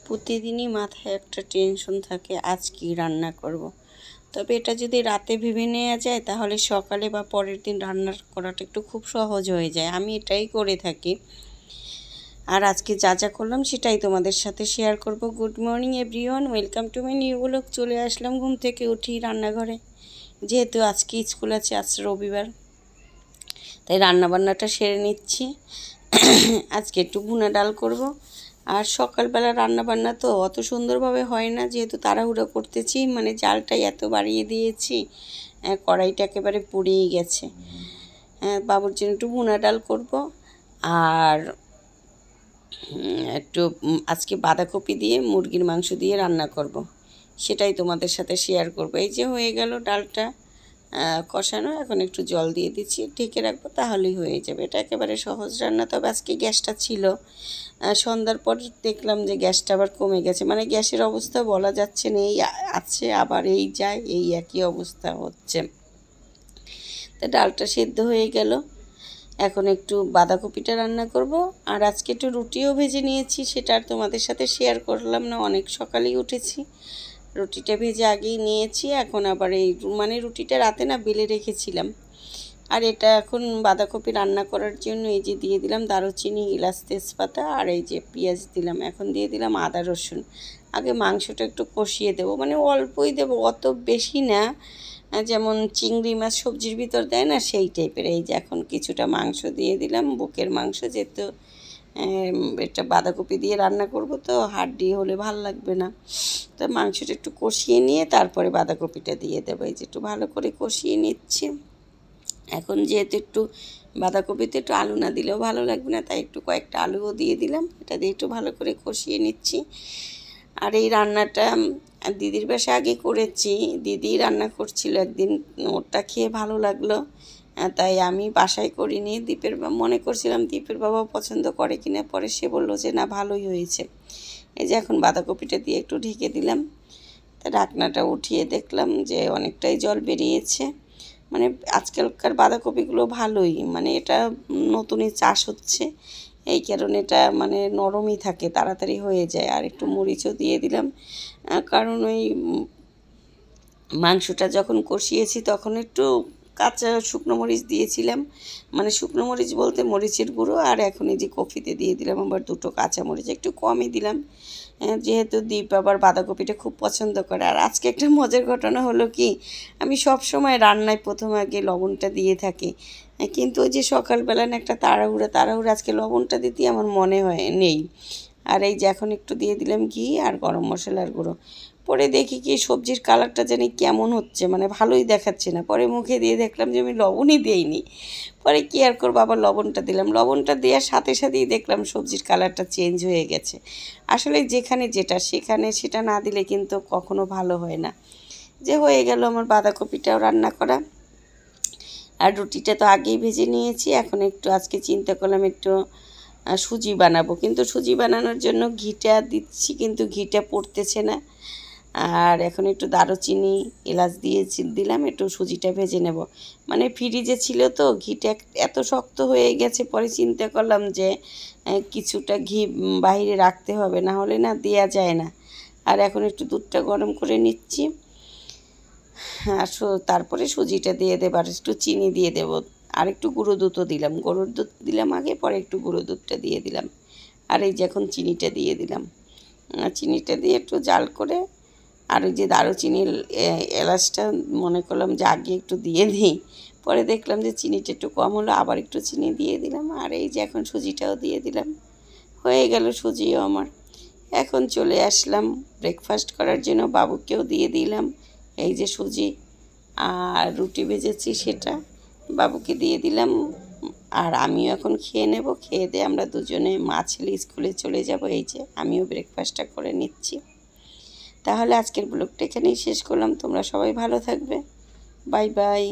প্রতিদিনই মাথায় একটা টেনশন থাকে আজ কি রান্না করব। তবে এটা যদি রাতে ভেবে নেওয়া যায় তাহলে সকালে বা পরের দিন রান্না করাটা একটু খুব সহজ হয়ে যায়। আমি এটাই করে থাকি। আর আজকে যা যা করলাম সেটাই তোমাদের সাথে শেয়ার করব। Good morning everyone, welcome to my new blog. চলে আসলাম ঘুম থেকে উঠি রান্নাঘরে, যেহেতু আজকে স্কুল আছে, আজ রবিবার, তাই রান্নাবান্নাটা সেরে নিচ্ছি। আজকে একটু ভুনা ডাল করব। আর সকালবেলা রান্নাবান্না তো অত সুন্দরভাবে হয় না, যেহেতু তাড়াহুড়ো করতেছি, মানে জালটাই এত বাড়িয়ে দিয়েছি, কড়াইটা একেবারে পুড়িয়ে গেছে। বাবুর জন্য একটু ভুনা ডাল করব। আর একটু আজকে বাঁধাকপি দিয়ে মুরগির মাংস দিয়ে রান্না করব, সেটাই তোমাদের সাথে শেয়ার করব। এই যে হয়ে গেল ডালটা কষানো, এখন একটু জল দিয়ে দিচ্ছি, ঢেকে রাখবো, তাহলেই হয়ে যাবে। এটা একেবারে সহজ রান্না। তবে আজকে গ্যাসটা ছিল, সন্ধ্যার পর দেখলাম যে গ্যাসটা আবার কমে গেছে, মানে গ্যাসের অবস্থা বলা যাচ্ছে না, এই আছে আবার এই যায়, এই একই অবস্থা হচ্ছে। তা ডালটা সেদ্ধ হয়ে গেল, এখন একটু বাঁধাকপিটা রান্না করব। আর আজকে একটু রুটিও ভেজে নিয়েছি, সেটা আর তোমাদের সাথে শেয়ার করলাম না, অনেক সকালেই উঠেছি। রুটিটা ভেজে আগেই নিয়েছি, এখন আবার এই মানে রুটিটা রাতে না বেলে রেখেছিলাম। আর এটা এখন বাঁধাকপি রান্না করার জন্য এই যে দিয়ে দিলাম দারুচিনি, এলাচ, তেজপাতা, আর এই যে পেঁয়াজ দিলাম, এখন দিয়ে দিলাম আদা রসুন। আগে মাংসটা একটু কষিয়ে দেবো, মানে অল্পই দেবো, অত বেশি না, যেমন চিংড়ি মাছ সবজির ভিতর দেয় না সেই টাইপের। এই যে এখন কিছুটা মাংস দিয়ে দিলাম, বুকের মাংস, যেহেতু এটা বাঁধাকপি দিয়ে রান্না করব, তো হাড্ডি হলে ভাল লাগবে না। তো মাংসটা একটু কষিয়ে নিয়ে তারপরে বাঁধাকপিটা দিয়ে দেবো। এই যে একটু ভালো করে কষিয়ে নিচ্ছি। এখন যেহেতু একটু বাঁধাকপিতে একটু আলু না দিলেও ভালো লাগবে না, তাই একটু কয়েকটা আলুও দিয়ে দিলাম। এটা দিয়ে একটু ভালো করে কষিয়ে নিচ্ছি। আর এই রান্নাটা দিদির বাসায় আগে করেছি, দিদি রান্না করছিল একদিন, ওটা খেয়ে ভালো লাগলো, তাই আমি বাসায় করিনি। মনে করছিলাম দীপের বাবা পছন্দ করে কিনা, পরে সে বললো যে না, ভালোই হয়েছে। এই যে এখন বাঁধাকপিটা দিয়ে একটু ঢেকে দিলাম, তা ঢাকনাটা উঠিয়ে দেখলাম যে অনেকটাই জল বেরিয়েছে। মানে আজকালকার বাঁধাকপিগুলো ভালোই, মানে এটা নতুনই চাষ হচ্ছে, এই কারণে এটা মানে নরমই থাকে, তাড়াতাড়ি হয়ে যায়। আর একটু মরিচও দিয়ে দিলাম, কারণ ওই মাংসটা যখন কষিয়েছি তখন একটু কাঁচা শুকনো মরিচ দিয়েছিলাম, মানে শুকনো মরিচ বলতে মরিচের গুঁড়ো। আর এখন এই যে কফিতে দিয়ে দিলাম আবার দুটো কাঁচা মরিচ, একটু কমই দিলাম, যেহেতু দীপ আবার বাঁধাকপিটা খুব পছন্দ করে। আর আজকে একটা মজার ঘটনা হলো কি, আমি সব সময় রান্নায় প্রথম আগে লবণটা দিয়ে থাকি, কিন্তু ওই যে সকালবেলা না একটা তাড়াহুড়া আজকে লবণটা দিতে আমার মনে হয় নেই। আর এই যে এখন একটু দিয়ে দিলাম ঘি আর গরম মশলার গুঁড়ো। পরে দেখি কি সবজির কালারটা জানি কেমন হচ্ছে, মানে ভালোই দেখাচ্ছে না। পরে মুখে দিয়ে দেখলাম যে আমি লবণই দিইনি। পরে কি আর করবো, আবার লবণটা দিলাম। লবণটা দেওয়ার সাথে সাথেই দেখলাম সবজির কালারটা চেঞ্জ হয়ে গেছে। আসলে যেখানে যেটা সেখানে সেটা না দিলে কিন্তু কখনো ভালো হয় না। যে হয়ে গেল আমার বাঁধাকপিটাও রান্না করা। আর রুটিটা তো আগেই ভেজে নিয়েছি। এখন একটু আজকে চিন্তা করলাম একটু সুজি বানাবো, কিন্তু সুজি বানানোর জন্য ঘিটা দিচ্ছি, কিন্তু ঘিটা পড়তেছে না। আর এখন একটু দারুচিনি, এলাচ দিলাম, একটু সুজিটা ভেজে নেব। মানে ফ্রিজে ছিল তো, ঘিটা এত শক্ত হয়ে গেছে, পরে চিন্তা করলাম যে কিছুটা ঘি বাইরে রাখতে হবে, না হলে না দেওয়া যায় না। আর এখন একটু দুধটা গরম করে নিচ্ছি, আর তারপরে সুজিটা দিয়ে দেবো, আর একটু চিনি দিয়ে দেবো, আর একটু গুঁড়ো দুধও দিলাম, গরুর দুধ দিলাম আগে, পরে একটু গুঁড়ো দুধটা দিয়ে দিলাম। আর এই যে এখন চিনিটা দিয়ে দিলাম, চিনিটা দিয়ে একটু জাল করে, আর ওই যে দারুচিনি এলাচটা মনে করলাম যে আগে একটু দিয়ে দিই, পরে দেখলাম যে চিনিটা একটু কম হলো, আবার একটু চিনি দিয়ে দিলাম। আর এই যে এখন সুজিটাও দিয়ে দিলাম, হয়ে গেল সুজিও আমার। এখন চলে আসলাম ব্রেকফাস্ট করার জন্য, বাবুকেও দিয়ে দিলাম এই যে সুজি, আর রুটি ভেজেছি সেটা বাবুকে দিয়ে দিলাম। আর আমিও এখন খেয়ে নেব, খেয়ে দিয়ে আমরা দুজনে মা ছেলে স্কুলে চলে যাব। এই যে আমিও ব্রেকফাস্টটা করে নিচ্ছি। তাহলে আজকের ব্লগটা এখানেই শেষ করলাম। তোমরা সবাই ভালো থাকবে, বাই বাই।